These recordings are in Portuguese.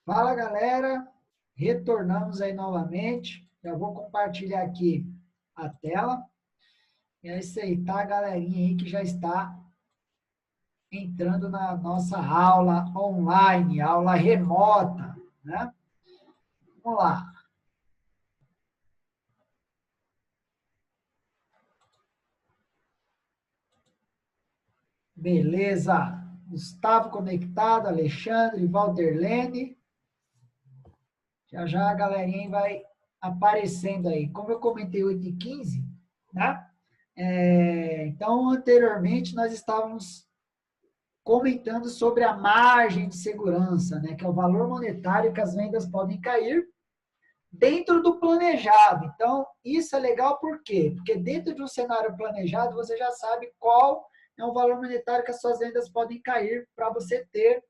Fala, galera. Retornamos aí novamente. Já vou compartilhar aqui a tela. E é isso aí, tá, galerinha aí que já está entrando na nossa aula online, aula remota, né? Vamos lá. Beleza. Gustavo conectado, Alexandre, Valderlene. Já já a galerinha vai aparecendo aí. Como eu comentei 8h15, né? Então, anteriormente, nós estávamos comentando sobre a margem de segurança, né, que é o valor monetário que as vendas podem cair dentro do planejado. Então, isso é legal por quê? Porque dentro de um cenário planejado, você já sabe qual é o valor monetário que as suas vendas podem cair para você ter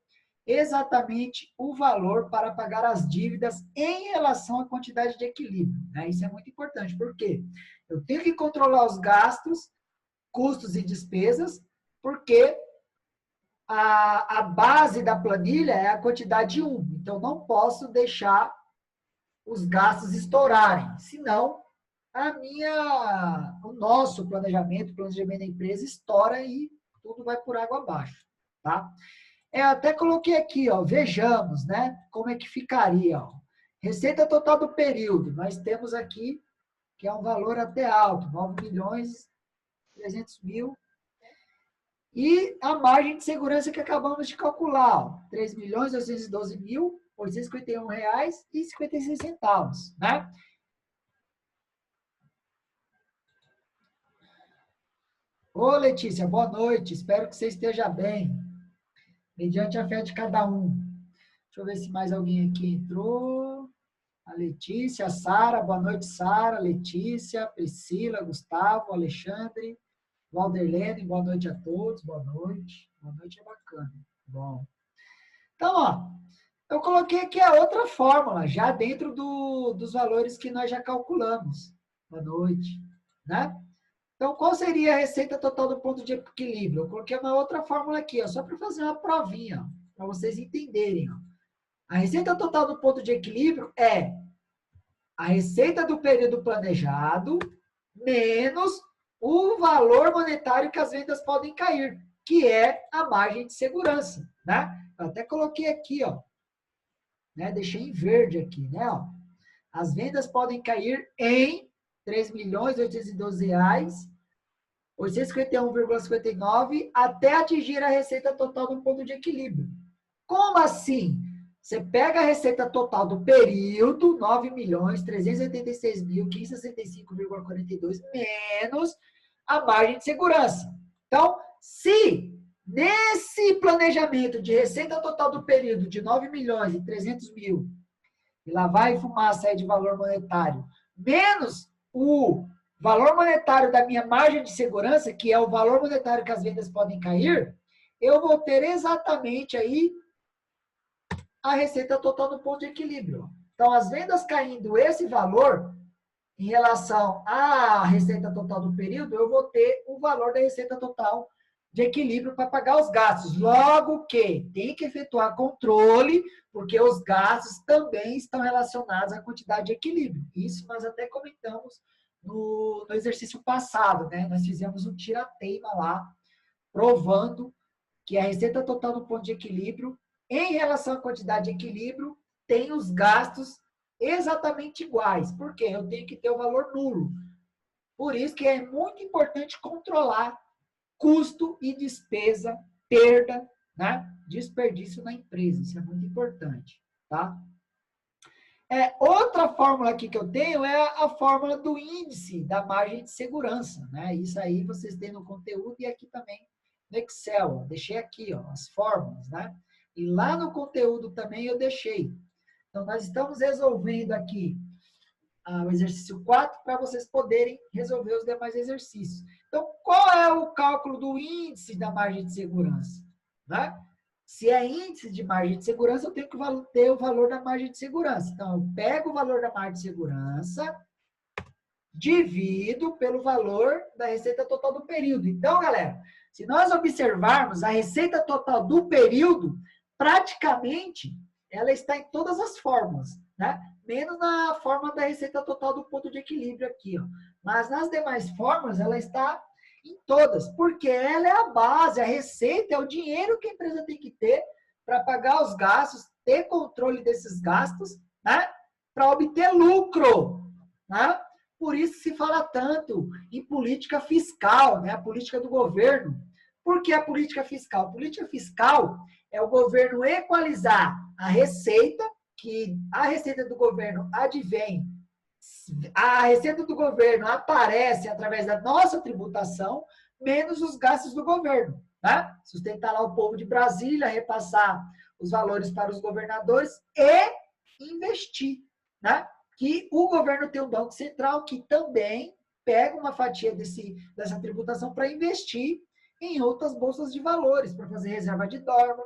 exatamente o valor para pagar as dívidas em relação à quantidade de equilíbrio. Né? Isso é muito importante, porque eu tenho que controlar os gastos, custos e despesas, porque a base da planilha é a quantidade 1. Então, não posso deixar os gastos estourarem, senão o nosso planejamento, o planejamento da empresa estoura e tudo vai por água abaixo, tá? Eu até coloquei aqui, ó, vejamos, né, como é que ficaria, ó. Receita total do período, nós temos aqui, que é um valor até alto, 9.300.000, e a margem de segurança que acabamos de calcular, R$ 3.812.851,56, né? Ô, Letícia, boa noite. Espero que você esteja bem, mediante a fé de cada um. Deixa eu ver se mais alguém aqui entrou. A Letícia, a Sara, boa noite, Sara, Letícia, Priscila, Gustavo, Alexandre, Valderlene, boa noite a todos, boa noite. Boa noite é bacana. Bom. Então, ó, eu coloquei aqui a outra fórmula, já dentro dos valores que nós já calculamos. Boa noite, né? Então, qual seria a receita total do ponto de equilíbrio? Eu coloquei uma outra fórmula aqui, ó, só para fazer uma provinha, para vocês entenderem. Ó. A receita total do ponto de equilíbrio é a receita do período planejado menos o valor monetário que as vendas podem cair, que é a margem de segurança, né? Eu até coloquei aqui, ó, né? Deixei em verde aqui, né? Ó. As vendas podem cair em R$ 3.812,851,59 até atingir a receita total do ponto de equilíbrio. Como assim? Você pega a receita total do período, 9.386.565,42 menos a margem de segurança. Então, se nesse planejamento de receita total do período de 9.300.000, e lá vai fumaça aí de valor monetário, menos o valor monetário da minha margem de segurança, que é o valor monetário que as vendas podem cair, eu vou ter exatamente aí a receita total do ponto de equilíbrio. Então, as vendas caindo esse valor, em relação à receita total do período, eu vou ter o valor da receita total de equilíbrio para pagar os gastos. Logo que tem que efetuar controle, porque os gastos também estão relacionados à quantidade de equilíbrio. Isso nós até comentamos no exercício passado, né? Nós fizemos um tira-teima lá, provando que a receita total do ponto de equilíbrio, em relação à quantidade de equilíbrio, tem os gastos exatamente iguais. Por quê? Eu tenho que ter o valor nulo. Por isso que é muito importante controlar custo e despesa, perda, né? Desperdício na empresa. Isso é muito importante, tá? Outra fórmula aqui que eu tenho é a fórmula do índice da margem de segurança, né? Isso aí vocês têm no conteúdo e aqui também no Excel. Ó. Deixei aqui, ó, as fórmulas, né? E lá no conteúdo também eu deixei. Então, nós estamos resolvendo aqui o exercício 4 para vocês poderem resolver os demais exercícios. Então, qual é o cálculo do índice da margem de segurança? Né? Se é índice de margem de segurança, eu tenho que ter o valor da margem de segurança. Então, eu pego o valor da margem de segurança, divido pelo valor da receita total do período. Então, galera, se nós observarmos a receita total do período, praticamente ela está em todas as formas, né? Menos na forma da receita total do ponto de equilíbrio aqui, ó. Mas nas demais formas, ela está em todas, porque ela é a base, a receita é o dinheiro que a empresa tem que ter para pagar os gastos, ter controle desses gastos, né? Para obter lucro, né? Por isso se fala tanto em política fiscal, né? A política do governo. Por que a política fiscal? A política fiscal é o governo equalizar a receita, que a receita do governo advém, a receita do governo aparece através da nossa tributação, menos os gastos do governo, né? Sustentar lá o povo de Brasília, repassar os valores para os governadores e investir, né? Que o governo tem um banco central que também pega uma fatia dessa tributação para investir em outras bolsas de valores, para fazer reserva de dólar,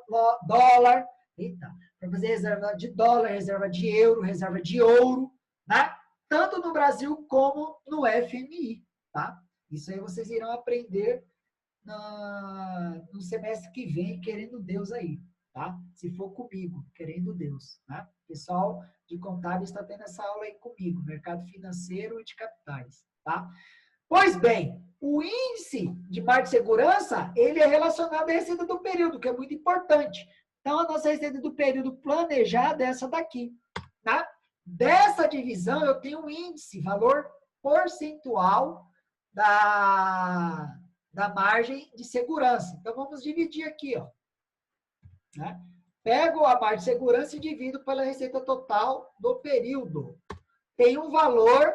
para fazer reserva de dólar, reserva de euro, reserva de ouro, né? Tanto no Brasil como no FMI, tá? Isso aí vocês irão aprender no semestre que vem, querendo Deus aí, tá? Se for comigo, querendo Deus, né? O pessoal de contábil está tendo essa aula aí comigo, mercado financeiro e de capitais, tá? Pois bem, o índice de margem de segurança, ele é relacionado à receita do período, que é muito importante. Então, a nossa receita do período planejada é essa daqui, tá? Dessa divisão, eu tenho um índice, valor percentual da margem de segurança. Então, vamos dividir aqui, ó. Né? Pego a margem de segurança e divido pela receita total do período. Tem um valor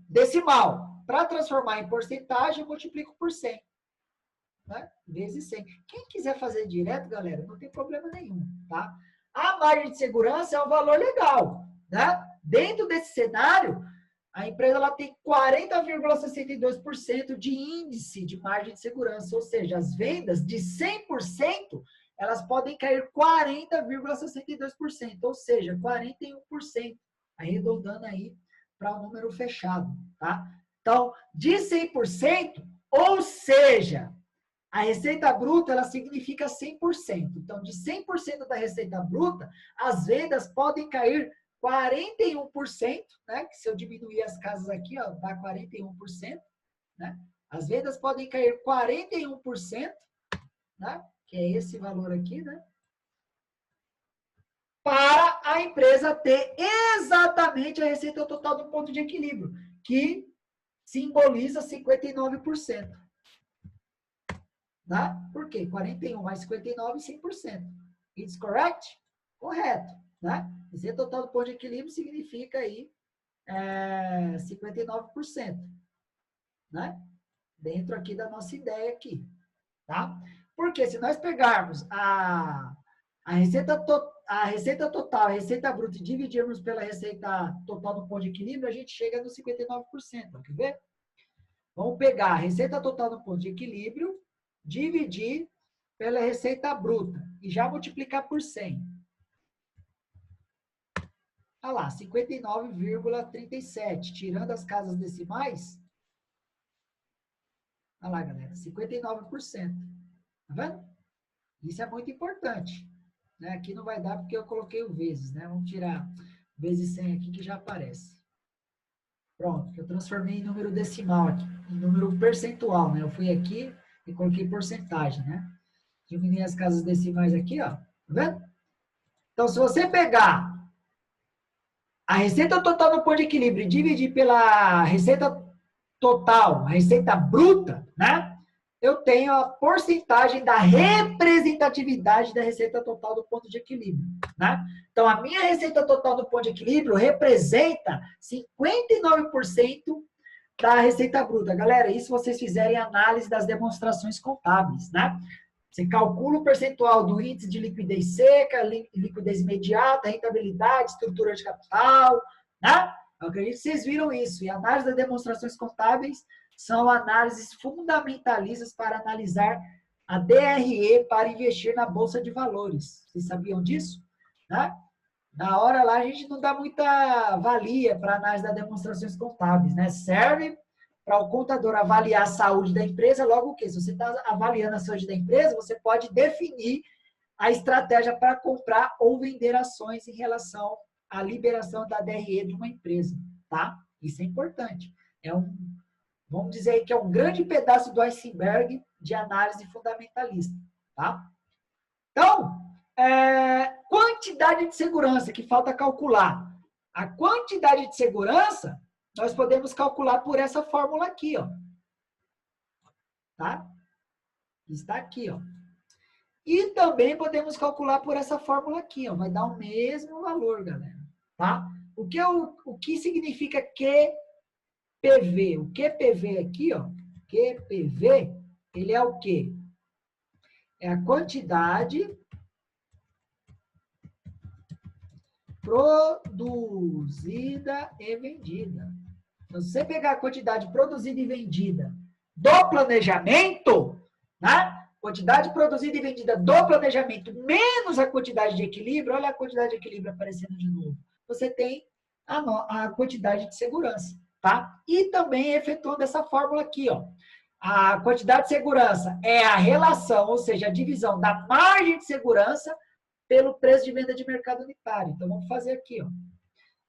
decimal. Para transformar em porcentagem, eu multiplico por 100. Né? Vezes 100. Quem quiser fazer direto, galera, não tem problema nenhum, tá? A margem de segurança é um valor legal, né? Dentro desse cenário, a empresa ela tem 40,62% de índice de margem de segurança, ou seja, as vendas de 100%, elas podem cair 40,62%, ou seja, 41%, arredondando aí para o número fechado, tá? Então, de 100%, ou seja, a receita bruta, ela significa 100%. Então, de 100% da receita bruta, as vendas podem cair 41%, né? Que se eu diminuir as casas aqui, ó, dá 41%, né? As vendas podem cair 41%, né? Que é esse valor aqui, né? Para a empresa ter exatamente a receita total do ponto de equilíbrio, que simboliza 59%. Tá? Por quê? 41 mais 59, 100%. It's correct? Correto. Né? Receita total do ponto de equilíbrio significa aí 59%. Né? Dentro aqui da nossa ideia aqui. Tá? Porque se nós pegarmos a receita total, a receita bruta e dividirmos pela receita total do ponto de equilíbrio, a gente chega no 59%. Quer ver? Vamos pegar a receita total do ponto de equilíbrio, dividir pela receita bruta e já multiplicar por 100. Olha lá, 59,37. Tirando as casas decimais, olha lá, galera, 59%. Tá vendo? Isso é muito importante. Né? Aqui não vai dar porque eu coloquei o vezes, né? Vamos tirar vezes 100 aqui que já aparece. Pronto, eu transformei em número decimal aqui, em número percentual, né? Eu fui aqui e coloquei porcentagem, né? Diminui as casas decimais aqui, ó. Tá vendo? Então, se você pegar a receita total do ponto de equilíbrio e dividir pela receita total, a receita bruta, né? Eu tenho a porcentagem da representatividade da receita total do ponto de equilíbrio, né? Então, a minha receita total do ponto de equilíbrio representa 59% da receita bruta. Galera, isso vocês fizerem análise das demonstrações contábeis, né? Você calcula o percentual do índice de liquidez seca, liquidez imediata, rentabilidade, estrutura de capital, né? Eu acredito que vocês viram isso. E a análise das demonstrações contábeis são análises fundamentalistas para analisar a DRE para investir na Bolsa de Valores. Vocês sabiam disso? Né? Na hora lá, a gente não dá muita valia para a análise das demonstrações contábeis, né? Serve para o contador avaliar a saúde da empresa, logo o quê? Se você está avaliando a saúde da empresa, você pode definir a estratégia para comprar ou vender ações em relação à liberação da DRE de uma empresa, tá? Isso é importante. Vamos dizer que é um grande pedaço do iceberg de análise fundamentalista, tá? Então, quantidade de segurança que falta calcular. A quantidade de segurança, nós podemos calcular por essa fórmula aqui, ó. Tá? Está aqui, ó. E também podemos calcular por essa fórmula aqui, ó. Vai dar o mesmo valor, galera. Tá? O que significa QPV? O QPV aqui, ó. QPV, ele é o quê? É a quantidade produzida e vendida. Então, se você pegar a quantidade produzida e vendida do planejamento, né? Quantidade produzida e vendida do planejamento menos a quantidade de equilíbrio, olha a quantidade de equilíbrio aparecendo de novo. Você tem a quantidade de segurança, tá? E também efetuando essa fórmula aqui, ó. A quantidade de segurança é a relação, ou seja, a divisão da margem de segurança pelo preço de venda de mercado unitário. Então, vamos fazer aqui, ó.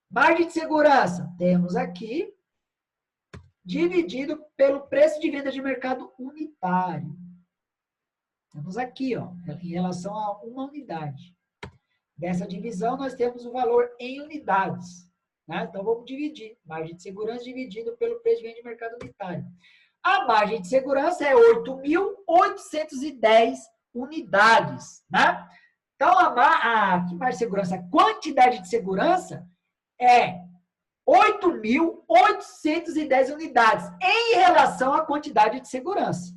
Margem de segurança, temos aqui, dividido pelo preço de venda de mercado unitário. Temos aqui, ó, em relação a uma unidade. Dessa divisão, nós temos o valor em unidades. Né? Então, vamos dividir. Margem de segurança dividido pelo preço de venda de mercado unitário. A margem de segurança é 8.810 unidades. Né? Então, que margem de segurança? A quantidade de segurança é 8.810 unidades em relação à quantidade de segurança.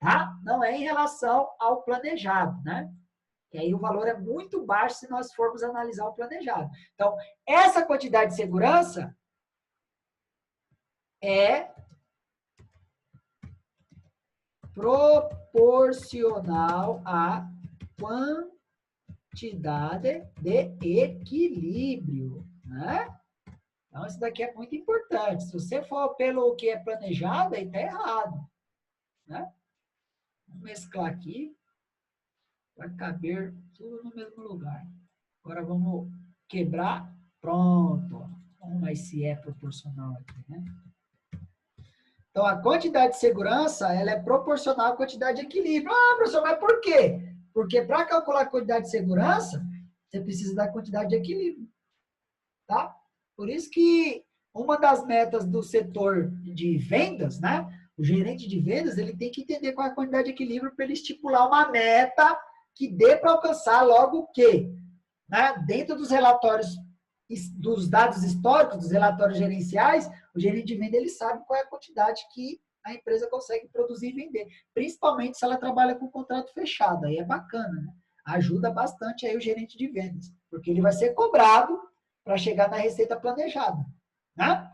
Tá? Não é em relação ao planejado, né? E aí o valor é muito baixo se nós formos analisar o planejado. Então, essa quantidade de segurança é proporcional à quantidade de equilíbrio, né? Então, isso daqui é muito importante. Se você for pelo que é planejado, aí está errado, né? Vamos mesclar aqui para caber tudo no mesmo lugar. Agora vamos quebrar. Pronto. Vamos ver se é proporcional aqui, né? Então, a quantidade de segurança, ela é proporcional à quantidade de equilíbrio. Ah, professor, mas por quê? Porque para calcular a quantidade de segurança, você precisa da quantidade de equilíbrio. Tá? Por isso que uma das metas do setor de vendas, né? O gerente de vendas, ele tem que entender qual é a quantidade de equilíbrio para ele estipular uma meta que dê para alcançar logo o quê? Né? Dentro dos relatórios, dos dados históricos, dos relatórios gerenciais, o gerente de venda ele sabe qual é a quantidade que a empresa consegue produzir e vender. Principalmente se ela trabalha com contrato fechado. Aí é bacana, né? Ajuda bastante aí o gerente de vendas, porque ele vai ser cobrado para chegar na receita planejada, né?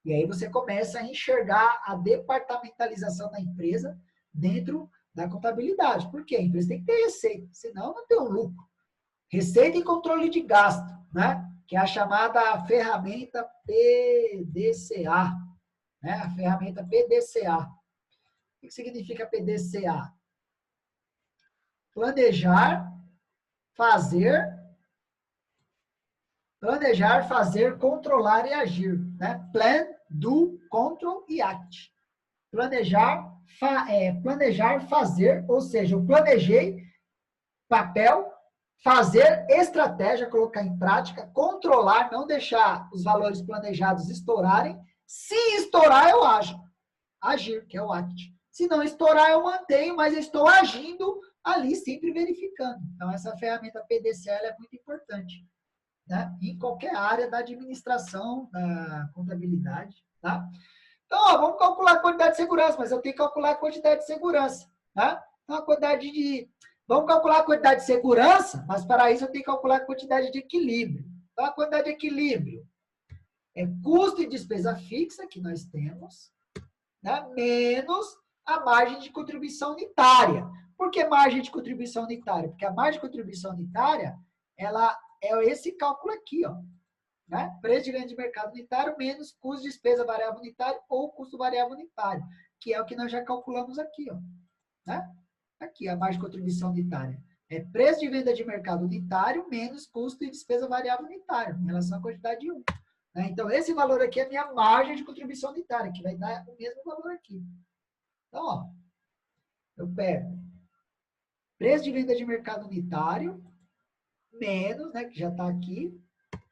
E aí você começa a enxergar a departamentalização da empresa dentro da contabilidade. Por quê? A empresa tem que ter receita, senão não tem um lucro. Receita e controle de gasto, né? Que é a chamada ferramenta PDCA, né? A ferramenta PDCA. O que significa PDCA? Planejar, fazer, controlar e agir, né? Plan, do, control e act. Planejar, fazer, ou seja, eu planejei, papel, fazer estratégia, colocar em prática, controlar, não deixar os valores planejados estourarem. Se estourar, eu ajo. Agir, que é o act. Se não estourar, eu mantenho, mas eu estou agindo ali, sempre verificando. Então, essa ferramenta PDCA é muito importante, né? Em qualquer área da administração, da contabilidade, tá? Então, ó, vamos calcular a quantidade de segurança, mas eu tenho que calcular a quantidade de segurança, tá? Então, vamos calcular a quantidade de segurança, mas para isso eu tenho que calcular a quantidade de equilíbrio. Então, a quantidade de equilíbrio é custo e despesa fixa que nós temos, né? Menos a margem de contribuição unitária. Por que margem de contribuição unitária? Porque a margem de contribuição unitária, ela é esse cálculo aqui, ó. Né? Preço de venda de mercado unitário menos custo de despesa variável unitário ou custo variável unitário, que é o que nós já calculamos aqui, ó. Né? Aqui, a margem de contribuição unitária. É preço de venda de mercado unitário menos custo e despesa variável unitário, em relação à quantidade 1. Né? Então, esse valor aqui é a minha margem de contribuição unitária, que vai dar o mesmo valor aqui. Então, ó, eu pego preço de venda de mercado unitário menos, né, que já está aqui,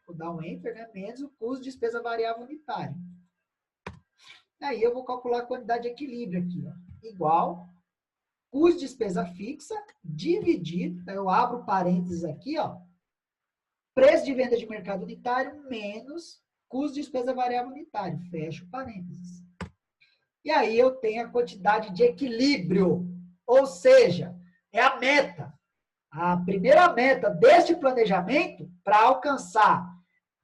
vou dar um Enter, né, menos o custo de despesa variável unitária. Aí eu vou calcular a quantidade de equilíbrio aqui, ó, igual custo de despesa fixa dividido, eu abro parênteses aqui, ó, preço de venda de mercado unitário menos custo de despesa variável unitário, fecho parênteses. E aí eu tenho a quantidade de equilíbrio, ou seja, é a meta. A primeira meta deste planejamento para alcançar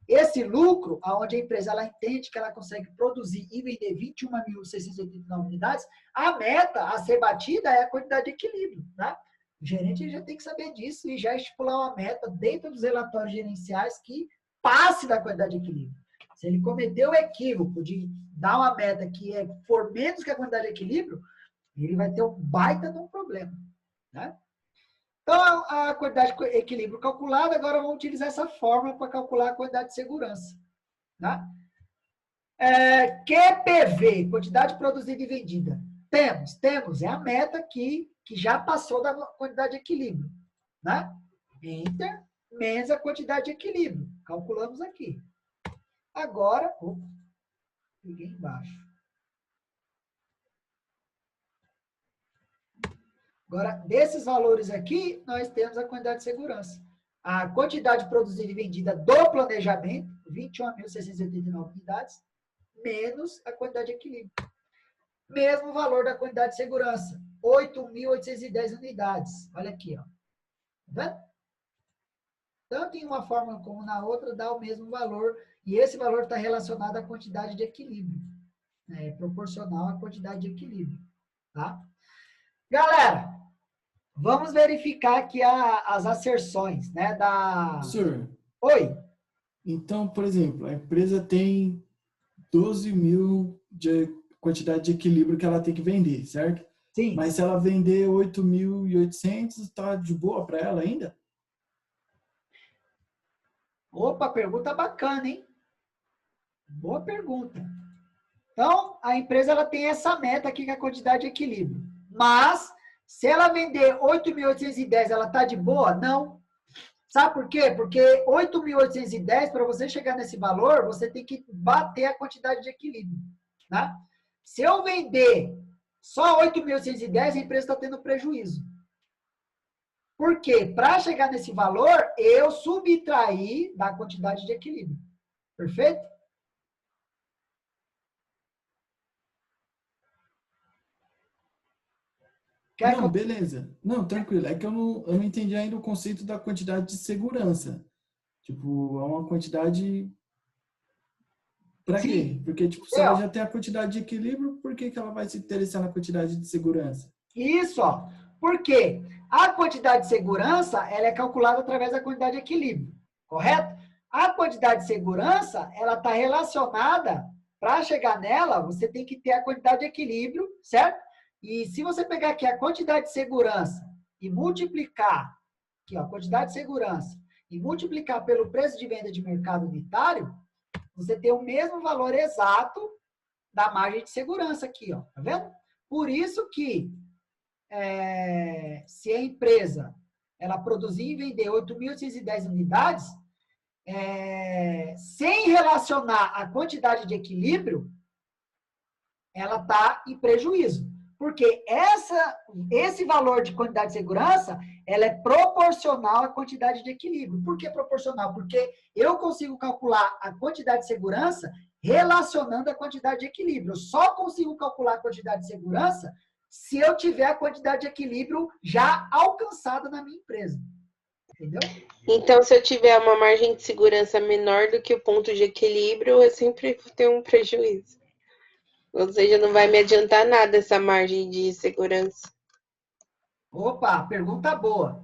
esse lucro, onde a empresa ela entende que ela consegue produzir e vender 21.689 unidades, a meta a ser batida é a quantidade de equilíbrio. Né? O gerente já tem que saber disso e já estipular uma meta dentro dos relatórios gerenciais que passe da quantidade de equilíbrio. Se ele cometeu o equívoco de dar uma meta que for menos que a quantidade de equilíbrio, ele vai ter um baita de um problema. Né? Então, a quantidade de equilíbrio calculada, agora vamos utilizar essa fórmula para calcular a quantidade de segurança. Tá? QPV, quantidade produzida e vendida. Temos, é a meta que já passou da quantidade de equilíbrio. Né? Enter, menos a quantidade de equilíbrio. Calculamos aqui. Agora, peguei embaixo. Agora, desses valores aqui, nós temos a quantidade de segurança. A quantidade produzida e vendida do planejamento, 21.689 unidades, menos a quantidade de equilíbrio. Mesmo valor da quantidade de segurança, 8.810 unidades. Olha aqui, ó. Tá vendo? Tanto em uma fórmula como na outra, dá o mesmo valor. E esse valor está relacionado à quantidade de equilíbrio. É proporcional à quantidade de equilíbrio. Tá? Galera, vamos verificar aqui as asserções, né, Professor, Oi. então, por exemplo, a empresa tem 12.000 de quantidade de equilíbrio que ela tem que vender, certo? Sim. Mas se ela vender 8.800, está de boa para ela ainda? Opa, pergunta bacana, hein? Boa pergunta. Então, a empresa ela tem essa meta aqui, que é a quantidade de equilíbrio. Mas, se ela vender 8.810, ela está de boa? Não. Sabe por quê? Porque 8.810, para você chegar nesse valor, você tem que bater a quantidade de equilíbrio. Né? Se eu vender só 8.810, a empresa está tendo prejuízo. Por quê? Para chegar nesse valor, eu subtraí da quantidade de equilíbrio. Perfeito? Não, beleza. Não, tranquilo. É que eu não entendi ainda o conceito da quantidade de segurança. Tipo, é uma quantidade. Para quê? Sim. Porque, tipo, se ela já tem a quantidade de equilíbrio, por que que ela vai se interessar na quantidade de segurança? Isso, ó. Por quê? A quantidade de segurança, ela é calculada através da quantidade de equilíbrio, correto? A quantidade de segurança, ela está relacionada, para chegar nela, você tem que ter a quantidade de equilíbrio, certo? E se você pegar aqui a quantidade de segurança e multiplicar, aqui, ó, a quantidade de segurança, e multiplicar pelo preço de venda de mercado unitário, você tem o mesmo valor exato da margem de segurança aqui, ó. Tá vendo? Por isso que se a empresa ela produzir e vender 8.810 unidades, sem relacionar a quantidade de equilíbrio, ela está em prejuízo. Porque esse valor de quantidade de segurança, ela é proporcional à quantidade de equilíbrio. Por que proporcional? Porque eu consigo calcular a quantidade de segurança relacionando a quantidade de equilíbrio. Eu só consigo calcular a quantidade de segurança se eu tiver a quantidade de equilíbrio já alcançada na minha empresa. Entendeu? Então, se eu tiver uma margem de segurança menor do que o ponto de equilíbrio, eu sempre tenho um prejuízo. Ou seja, não vai me adiantar nada essa margem de segurança. Opa, pergunta boa.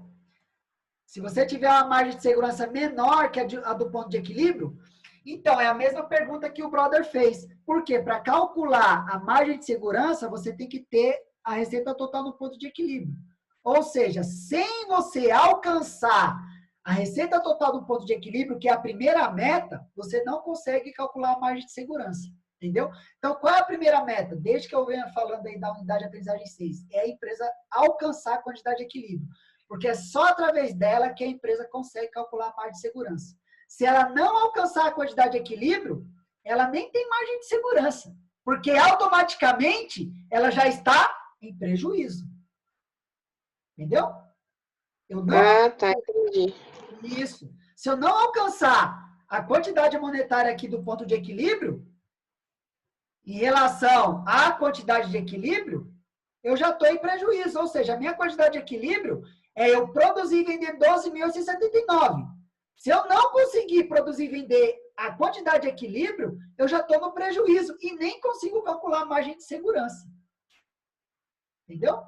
Se você tiver uma margem de segurança menor que a do ponto de equilíbrio, então é a mesma pergunta que o brother fez. Por quê? Para calcular a margem de segurança, você tem que ter a receita total no ponto de equilíbrio. Ou seja, sem você alcançar a receita total do ponto de equilíbrio, que é a primeira meta, você não consegue calcular a margem de segurança. Entendeu? Então, qual é a primeira meta? Desde que eu venho falando aí da unidade de aprendizagem 6, é a empresa alcançar a quantidade de equilíbrio. Porque é só através dela que a empresa consegue calcular a margem de segurança. Se ela não alcançar a quantidade de equilíbrio, ela nem tem margem de segurança. Porque automaticamente ela já está em prejuízo. Entendeu? Eu não... Ah, tá, entendi. Isso. Se eu não alcançar a quantidade monetária aqui do ponto de equilíbrio, em relação à quantidade de equilíbrio, eu já estou em prejuízo. Ou seja, a minha quantidade de equilíbrio é eu produzir e vender 12.879. Se eu não conseguir produzir e vender a quantidade de equilíbrio, eu já estou no prejuízo e nem consigo calcular a margem de segurança. Entendeu?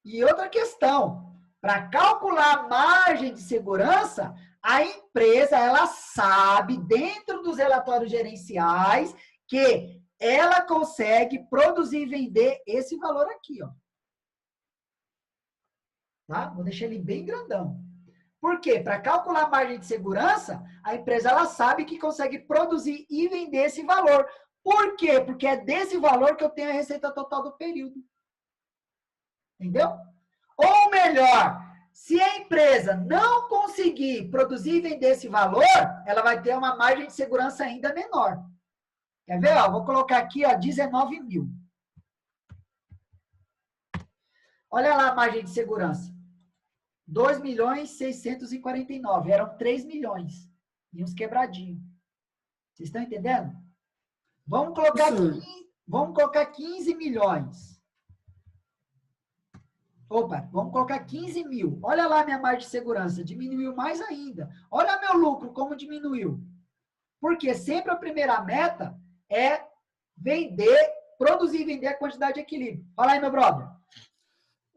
E outra questão, para calcular a margem de segurança, a empresa, ela sabe, dentro dos relatórios gerenciais, que ela consegue produzir e vender esse valor aqui, ó. Tá? Vou deixar ele bem grandão. Por quê? Para calcular a margem de segurança, a empresa, ela sabe que consegue produzir e vender esse valor. Por quê? Porque é desse valor que eu tenho a receita total do período. Entendeu? Ou melhor, se a empresa não conseguir produzir e vender esse valor, ela vai ter uma margem de segurança ainda menor. Quer ver? Ó, vou colocar aqui, ó, 19 mil. Olha lá a margem de segurança. 2.649. Eram 3 milhões. E uns quebradinhos. Vocês estão entendendo? Vamos colocar 15 milhões. Opa, vamos colocar 15 mil. Olha lá a minha margem de segurança. Diminuiu mais ainda. Olha meu lucro, como diminuiu. Porque sempre a primeira meta é vender, produzir e vender a quantidade de equilíbrio. Fala aí, meu brother.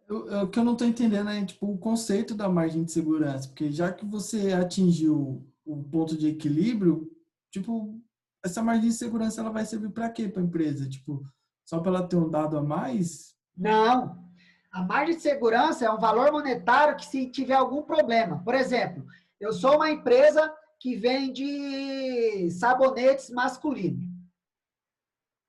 O que eu não estou entendendo é tipo, o conceito da margem de segurança, porque já que você atingiu o ponto de equilíbrio, tipo, essa margem de segurança ela vai servir para quê para a empresa? Tipo, só para ela ter um dado a mais? Não. A margem de segurança é um valor monetário que se tiver algum problema. Por exemplo, eu sou uma empresa que vende sabonetes masculinos.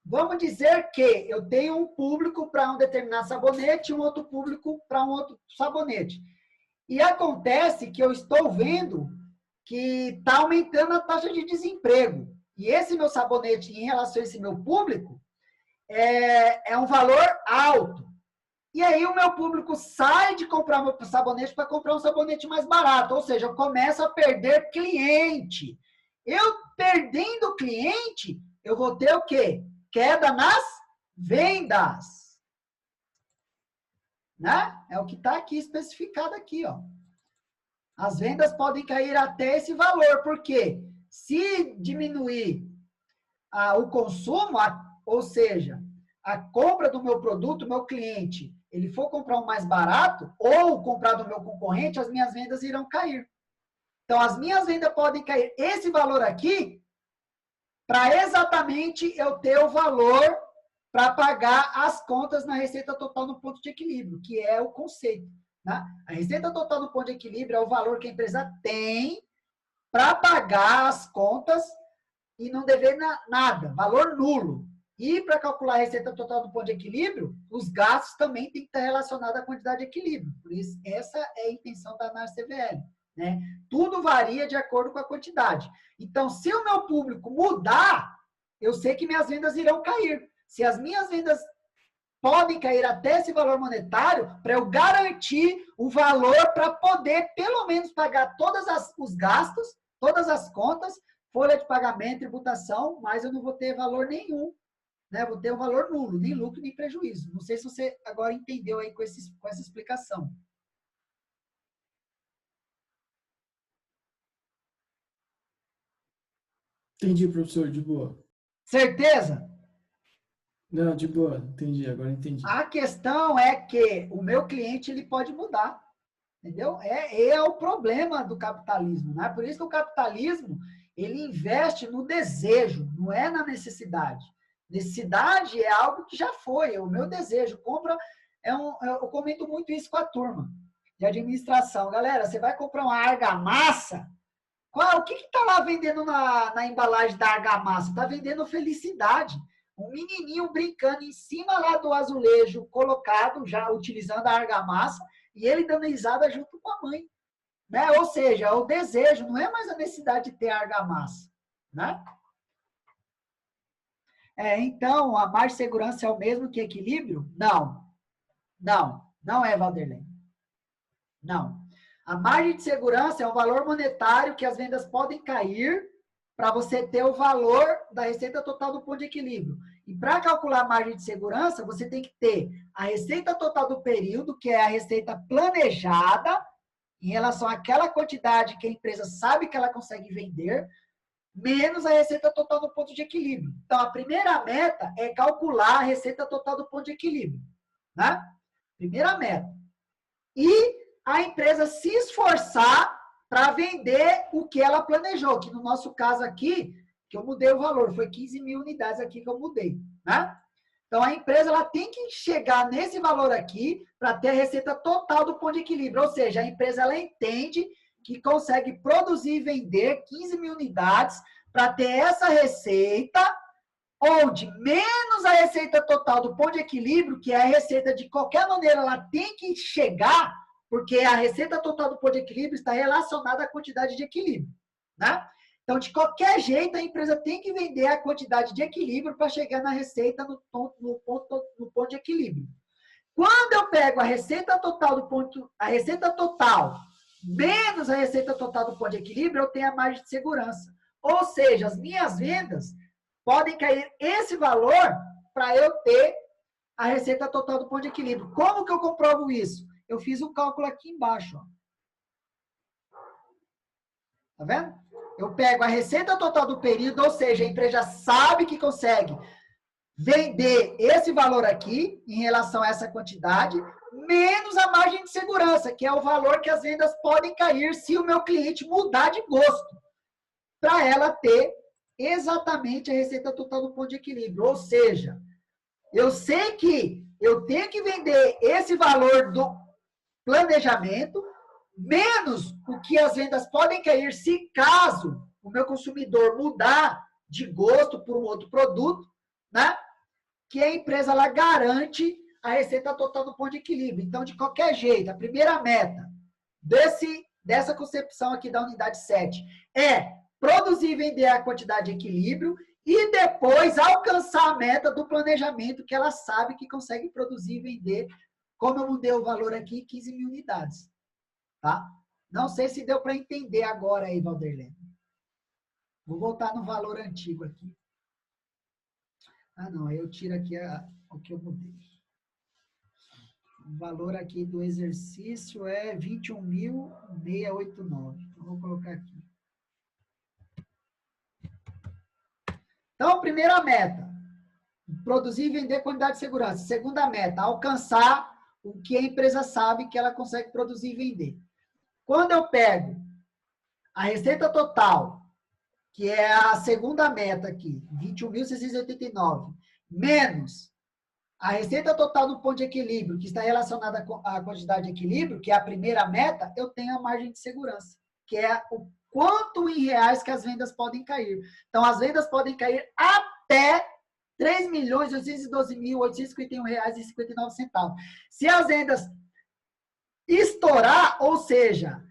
Vamos dizer que eu tenho um público para um determinado sabonete e um outro público para um outro sabonete. E acontece que eu estou vendo que está aumentando a taxa de desemprego. E esse meu sabonete, em relação a esse meu público, é um valor alto. E aí o meu público sai de comprar meu sabonete para comprar um sabonete mais barato. Ou seja, eu começo a perder cliente. Eu perdendo cliente, eu vou ter o quê? Queda nas vendas. Né? É o que está aqui especificado aqui, ó. As vendas podem cair até esse valor, porque se diminuir o consumo, ou seja, a compra do meu produto, meu cliente, ele for comprar um mais barato ou comprar do meu concorrente, as minhas vendas irão cair. Então, as minhas vendas podem cair. Esse valor aqui, para exatamente eu ter o valor para pagar as contas na receita total no ponto de equilíbrio, que é o conceito. Né? A receita total no ponto de equilíbrio é o valor que a empresa tem para pagar as contas e não dever nada, valor nulo. E para calcular a receita total do ponto de equilíbrio, os gastos também têm que estar relacionados à quantidade de equilíbrio. Por isso, essa é a intenção da análise CVL. Né? Tudo varia de acordo com a quantidade. Então, se o meu público mudar, eu sei que minhas vendas irão cair. Se as minhas vendas podem cair até esse valor monetário, para eu garantir o valor para poder, pelo menos, pagar todos os gastos, todas as contas, folha de pagamento, tributação, mas eu não vou ter valor nenhum. Né? Vou ter um valor nulo, nem lucro, nem prejuízo. Não sei se você agora entendeu aí com essa explicação. Entendi, professor, de boa. Certeza? Não, de boa, entendi, agora entendi. A questão é que o meu cliente ele pode mudar, entendeu? É o problema do capitalismo, né? Por isso que o capitalismo ele investe no desejo, não é na necessidade. Necessidade é algo que já foi, é o meu desejo. Eu comento muito isso com a turma de administração. Galera, você vai comprar uma argamassa, o que está lá vendendo na embalagem da argamassa? Está vendendo felicidade. Um menininho brincando em cima lá do azulejo colocado, já utilizando a argamassa, e ele dando risada junto com a mãe. Né? Ou seja, é o desejo, não é mais a necessidade de ter argamassa. Né? Então, a margem de segurança é o mesmo que equilíbrio? Não é, Valderlei. Não. A margem de segurança é um valor monetário que as vendas podem cair para você ter o valor da receita total do ponto de equilíbrio. E para calcular a margem de segurança, você tem que ter a receita total do período, que é a receita planejada, em relação àquela quantidade que a empresa sabe que ela consegue vender, menos a receita total do ponto de equilíbrio. Então, a primeira meta é calcular a receita total do ponto de equilíbrio. Né? Primeira meta. E a empresa se esforçar para vender o que ela planejou, que no nosso caso aqui, que eu mudei o valor, foi 15 mil unidades aqui que eu mudei. Né? Então, a empresa ela tem que chegar nesse valor aqui para ter a receita total do ponto de equilíbrio. Ou seja, a empresa ela entende que consegue produzir e vender 15 mil unidades para ter essa receita, onde menos a receita total do ponto de equilíbrio, que é a receita de qualquer maneira, ela tem que chegar, porque a receita total do ponto de equilíbrio está relacionada à quantidade de equilíbrio. Né? Então, de qualquer jeito, a empresa tem que vender a quantidade de equilíbrio para chegar na receita no ponto de equilíbrio. Quando eu pego a receita total menos a receita total do ponto de equilíbrio, eu tenho a margem de segurança. Ou seja, as minhas vendas podem cair esse valor para eu ter a receita total do ponto de equilíbrio. Como que eu comprovo isso? Eu fiz um cálculo aqui embaixo. Ó. Tá vendo? Eu pego a receita total do período, ou seja, a empresa sabe que consegue vender esse valor aqui, em relação a essa quantidade, menos a margem de segurança, que é o valor que as vendas podem cair se o meu cliente mudar de gosto, para ela ter exatamente a receita total do ponto de equilíbrio. Ou seja, eu sei que eu tenho que vender esse valor do planejamento, menos o que as vendas podem cair se caso o meu consumidor mudar de gosto por um outro produto, né? Que a empresa ela garante a receita total do ponto de equilíbrio. Então, de qualquer jeito, a primeira meta dessa concepção aqui da unidade 7 é produzir e vender a quantidade de equilíbrio e depois alcançar a meta do planejamento que ela sabe que consegue produzir e vender, como eu mudei o valor aqui, 15 mil unidades. Tá? Não sei se deu para entender agora aí, Valderlei. Vou voltar no valor antigo aqui. Ah, não, aí eu tiro aqui o que eu mudei. O valor aqui do exercício é 21.689. Então, vou colocar aqui. Então, primeira meta, produzir e vender quantidade de segurança. Segunda meta, alcançar o que a empresa sabe que ela consegue produzir e vender. Quando eu pego a receita total, que é a segunda meta aqui, 21.689, menos a receita total do ponto de equilíbrio, que está relacionada à quantidade de equilíbrio, que é a primeira meta, eu tenho a margem de segurança, que é o quanto em reais que as vendas podem cair. Então, as vendas podem cair até R$ 3.812.851,59. Se as vendas estourar, ou seja,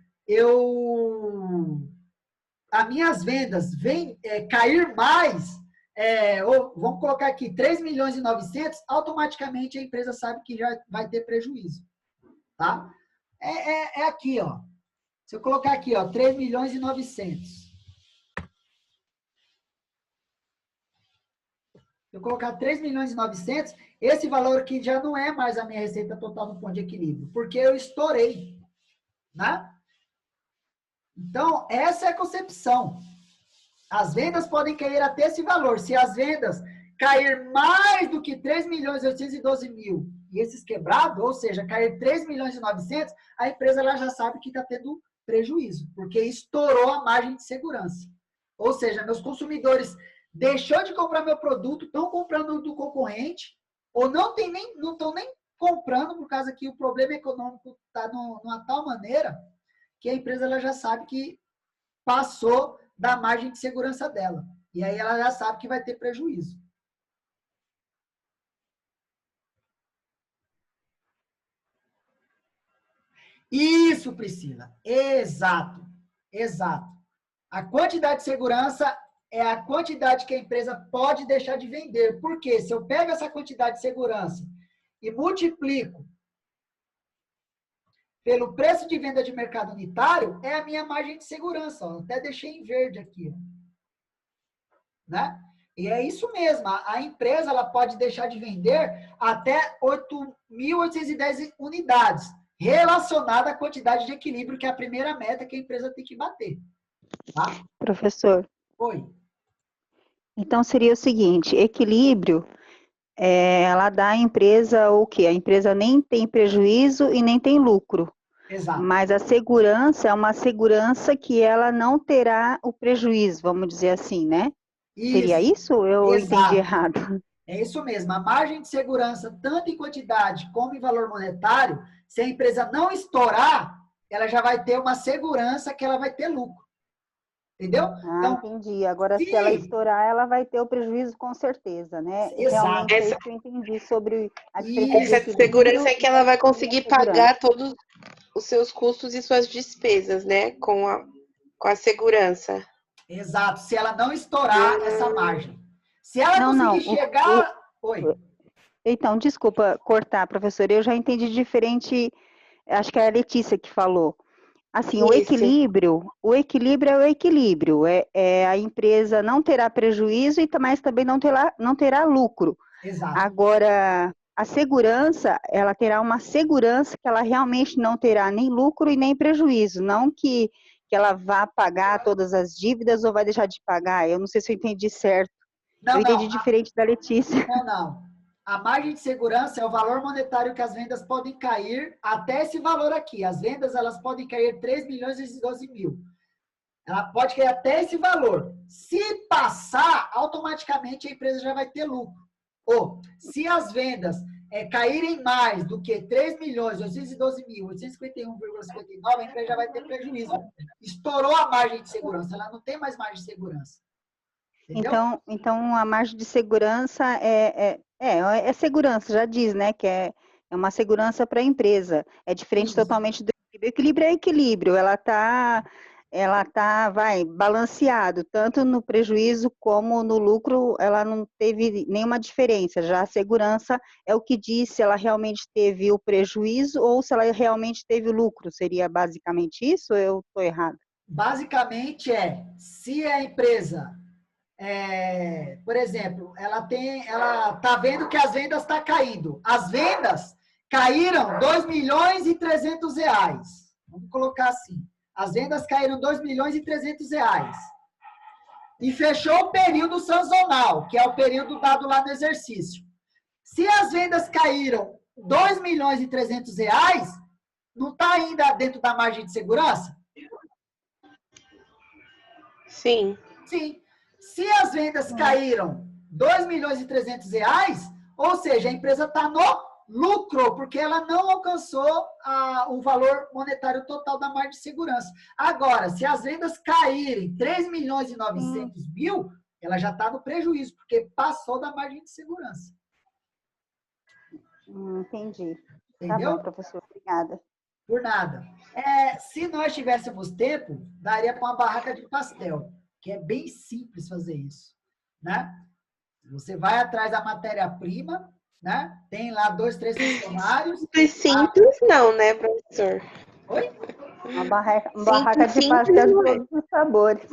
as minhas vendas cair mais, vamos colocar aqui 3.900.000, automaticamente a empresa sabe que já vai ter prejuízo. Tá? É aqui, ó. Se eu colocar aqui, ó, 3.900.000. Se eu colocar 3.900.000, esse valor aqui já não é mais a minha receita total no ponto de equilíbrio, porque eu estourei. Né? Então, essa é a concepção. As vendas podem cair até esse valor. Se as vendas cair mais do que 3.812.000 e esses quebrados, ou seja, cair 3.900.000, a empresa ela já sabe que está tendo prejuízo, porque estourou a margem de segurança. Ou seja, meus consumidores deixou de comprar meu produto, estão comprando do concorrente, ou não estão nem comprando, por causa que o problema econômico está numa tal maneira que a empresa ela já sabe que passou da margem de segurança dela. E aí ela já sabe que vai ter prejuízo. Isso, Priscila. Exato. Exato. A quantidade de segurança é a quantidade que a empresa pode deixar de vender. Porque se eu pego essa quantidade de segurança e multiplico pelo preço de venda de mercado unitário, é a minha margem de segurança. Ó. Até deixei em verde aqui. Ó. Né? E é isso mesmo. A empresa ela pode deixar de vender até 8.810 unidades, relacionada à quantidade de equilíbrio, que é a primeira meta que a empresa tem que bater. Tá? Professor. Oi. Então, seria o seguinte, equilíbrio, ela dá à empresa o quê? A empresa nem tem prejuízo e nem tem lucro. Exato. Mas a segurança é uma segurança que ela não terá o prejuízo, vamos dizer assim, né? Isso. Seria isso ou eu Exato. entendi errado? É isso mesmo. A margem de segurança, tanto em quantidade como em valor monetário, se a empresa não estourar, ela já vai ter uma segurança que ela vai ter lucro. Entendeu? Então, entendi. Agora, se ela estourar, ela vai ter o prejuízo com certeza, né? Exato. Realmente é isso que eu entendi sobre a diferença. Essa segurança é que ela vai conseguir pagar todos os seus custos e suas despesas, né? Com a segurança. Exato. Se ela não estourar essa margem. Se ela conseguir chegar... Oi. Então, desculpa cortar, professor. Eu já entendi diferente. Acho que é a Letícia que falou. Assim, o equilíbrio é o equilíbrio. A empresa não terá prejuízo, mas também não terá lucro. Exato. Agora, a segurança, ela terá uma segurança que ela realmente não terá nem lucro e nem prejuízo. Não que ela vá pagar todas as dívidas ou vai deixar de pagar. Eu não sei se eu entendi certo. Eu entendi diferente da Letícia. Não. A margem de segurança é o valor monetário que as vendas podem cair até esse valor aqui. As vendas elas podem cair 3.012 mil. Ela pode cair até esse valor. Se passar, automaticamente a empresa já vai ter lucro. Ou, se as vendas caírem mais do que 3.812.851,59, a empresa já vai ter prejuízo. Estourou a margem de segurança. Ela não tem mais margem de segurança. Então, a margem de segurança é segurança, já diz, né? Que é uma segurança para a empresa. É diferente totalmente do equilíbrio. Equilíbrio é equilíbrio, ela tá balanceado, tanto no prejuízo como no lucro, ela não teve nenhuma diferença. Já a segurança é o que diz se ela realmente teve o prejuízo ou se ela realmente teve o lucro. Seria basicamente isso ou eu estou errado? Basicamente se a empresa... por exemplo, ela está vendo que as vendas estão caindo. As vendas caíram 2.300.000 reais. Vamos colocar assim. As vendas caíram 2.300.000 reais. E fechou o período sazonal, que é o período dado lá no exercício. Se as vendas caíram 2.300.000 reais, não está ainda dentro da margem de segurança? Sim. Sim. Se as vendas caíram 2.300.000 reais, ou seja, a empresa está no lucro, porque ela não alcançou o valor monetário total da margem de segurança. Agora, se as vendas caírem 3.900.000, ela já está no prejuízo, porque passou da margem de segurança. Entendi. Entendeu? Tá bom, professor. Obrigada. Por nada. Se nós tivéssemos tempo, daria para uma barraca de pastel, que é bem simples fazer isso, né? Você vai atrás da matéria-prima, né? Tem lá 2, 3 funcionários. Simples não, né, professor? Oi? Uma barraca de pastel de todos os sabores.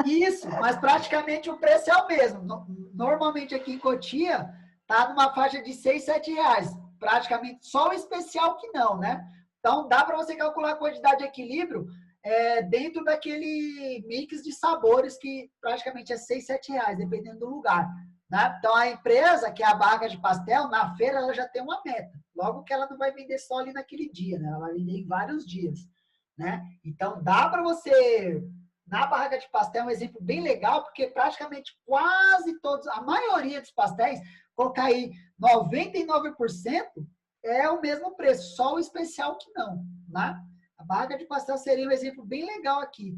Isso, mas praticamente o preço é o mesmo. Normalmente aqui em Cotia, tá numa faixa de 6, 7 reais. Praticamente só o especial que não, né? Então, dá para você calcular a quantidade de equilíbrio dentro daquele mix de sabores que praticamente é 6, 7 reais, dependendo do lugar. Né? Então, a empresa, que é a barraca de pastel, na feira ela já tem uma meta. Logo que ela não vai vender só ali naquele dia, né? Ela vai vender em vários dias. Né? Então, dá para você... Na barraca de pastel é um exemplo bem legal, porque praticamente quase todos, a maioria dos pastéis, colocar aí 99%, é o mesmo preço, só o especial que não, né? A barraca de pastel seria um exemplo bem legal aqui,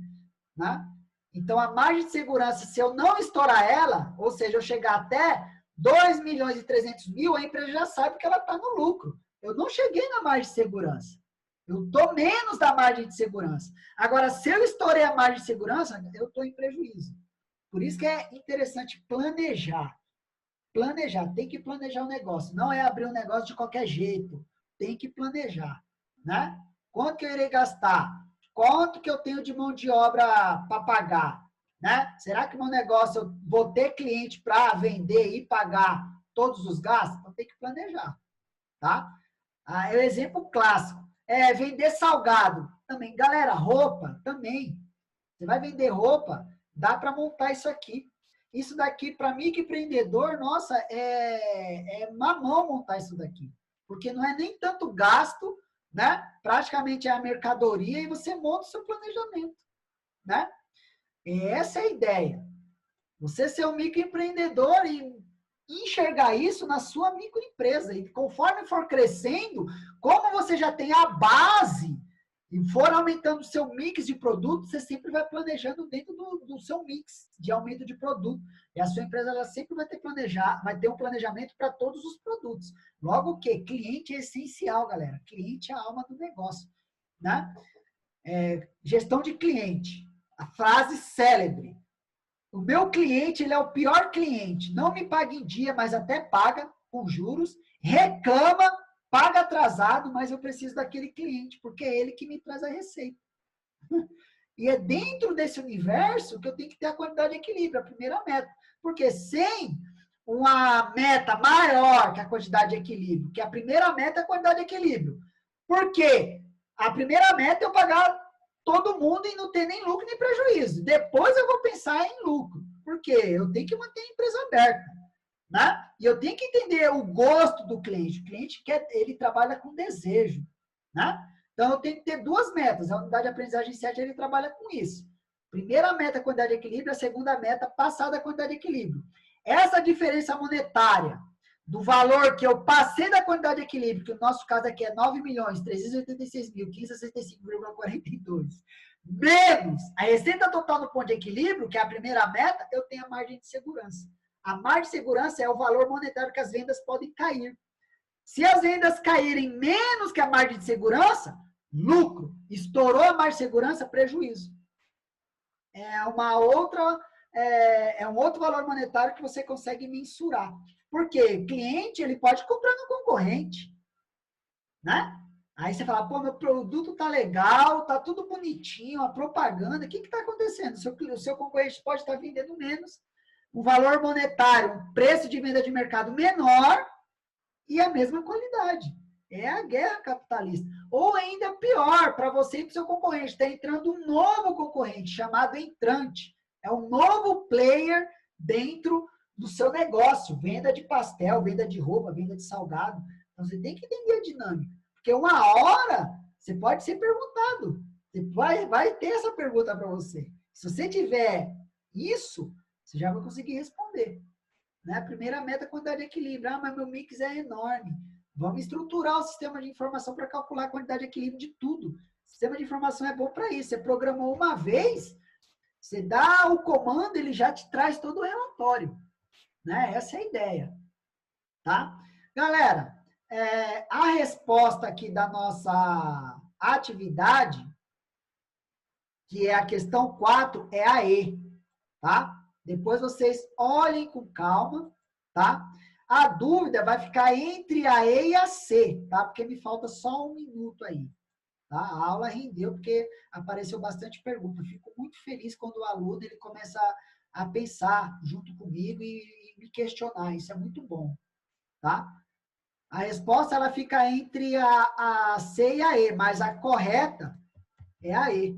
né? Então, a margem de segurança, se eu não estourar ela, ou seja, eu chegar até 2.300.000, a empresa já sabe que ela está no lucro. Eu não cheguei na margem de segurança. Eu estou menos da margem de segurança. Agora, se eu estourei a margem de segurança, eu estou em prejuízo. Por isso que é interessante planejar. Planejar, tem que planejar o negócio. Não é abrir um negócio de qualquer jeito. Tem que planejar, né? Quanto que eu irei gastar? Quanto que eu tenho de mão de obra para pagar? Né? Será que meu negócio eu vou ter cliente para vender e pagar todos os gastos? Então tem que planejar, tá? É o exemplo clássico. É vender salgado também. Galera, roupa também. Você vai vender roupa, dá para montar isso aqui. Isso daqui, para mim que empreendedor, nossa, é mamão montar isso daqui. Porque não é nem tanto gasto, né? Praticamente é a mercadoria e você monta o seu planejamento, né? E essa é a ideia. Você ser um microempreendedor e enxergar isso na sua microempresa. E conforme for crescendo, como você já tem a base e for aumentando o seu mix de produtos, você sempre vai planejando dentro do seu mix de aumento de produto. E a sua empresa ela sempre vai ter um planejamento para todos os produtos. Logo o quê? Cliente é essencial, galera. Cliente é a alma do negócio, né? Gestão de cliente. A frase célebre. O meu cliente, ele é o pior cliente. Não me paga em dia, mas até paga com juros. Reclama, paga atrasado, mas eu preciso daquele cliente, porque é ele que me traz a receita. E é dentro desse universo que eu tenho que ter a quantidade de equilíbrio, a primeira meta. Porque sem uma meta maior que a quantidade de equilíbrio, que a primeira meta é a quantidade de equilíbrio. Por quê? A primeira meta é eu pagar todo mundo e não ter nem lucro nem prejuízo. Depois eu vou pensar em lucro. Por quê? Eu tenho que manter a empresa aberta, né? E eu tenho que entender o gosto do cliente. O cliente ele trabalha com desejo, né? Então eu tenho que ter duas metas. A unidade de aprendizagem 7 ele trabalha com isso. Primeira meta, quantidade de equilíbrio. A segunda meta, passar da quantidade de equilíbrio. Essa diferença monetária do valor que eu passei da quantidade de equilíbrio, que no nosso caso aqui é 9.386.565,42, menos a receita total no ponto de equilíbrio, que é a primeira meta, eu tenho a margem de segurança. A margem de segurança é o valor monetário que as vendas podem cair. Se as vendas caírem menos que a margem de segurança, lucro. Estourou a margem de segurança, prejuízo. É um outro valor monetário que você consegue mensurar. Porque cliente, ele pode comprar no concorrente, né? Aí você fala, pô, meu produto tá legal, tá tudo bonitinho, a propaganda, o que que tá acontecendo? O seu concorrente pode estar vendendo menos, um valor monetário, um preço de venda de mercado menor e a mesma qualidade. É a guerra capitalista. Ou ainda pior, para você e para o seu concorrente, está entrando um novo concorrente chamado entrante. É um novo player dentro do seu negócio, venda de pastel, venda de roupa, venda de salgado. Então, você tem que entender a dinâmica. Porque uma hora, você pode ser perguntado. Você vai ter essa pergunta para você. Se você tiver isso, você já vai conseguir responder. Né? A primeira meta é quantidade de equilíbrio. Ah, mas meu mix é enorme. Vamos estruturar o sistema de informação para calcular a quantidade de equilíbrio de tudo. O sistema de informação é bom para isso. Você programou uma vez, você dá o comando, ele já te traz todo o relatório. Né? Essa é a ideia. Tá? Galera, a resposta aqui da nossa atividade, que é a questão 4, é a E. Tá? Depois vocês olhem com calma, tá? A dúvida vai ficar entre a E e a C, tá? Porque me falta só 1 minuto aí. Tá? A aula rendeu porque apareceu bastante pergunta. Eu fico muito feliz quando o aluno ele começa a pensar junto comigo e me questionar. Isso é muito bom, tá? A resposta ela fica entre a C e a E, mas a correta é a E,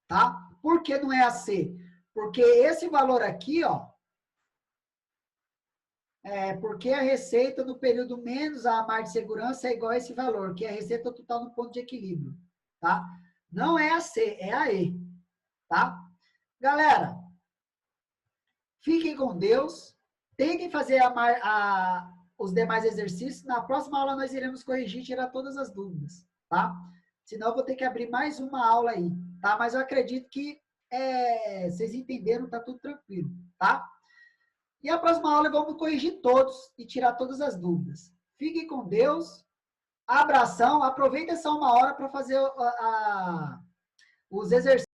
tá? Por que não é a C? Porque esse valor aqui, ó, porque a receita no período menos a margem de segurança é igual a esse valor, que é a receita total no ponto de equilíbrio, tá? Não é a C, é a E, tá? Galera, fiquem com Deus, tentem fazer os demais exercícios. Na próxima aula nós iremos corrigir e tirar todas as dúvidas, tá? Senão eu vou ter que abrir mais uma aula aí, tá? Mas eu acredito que vocês entenderam, tá tudo tranquilo, tá? E a próxima aula vamos corrigir todos e tirar todas as dúvidas. Fiquem com Deus. Abração. Aproveita essa uma hora para fazer os exercícios.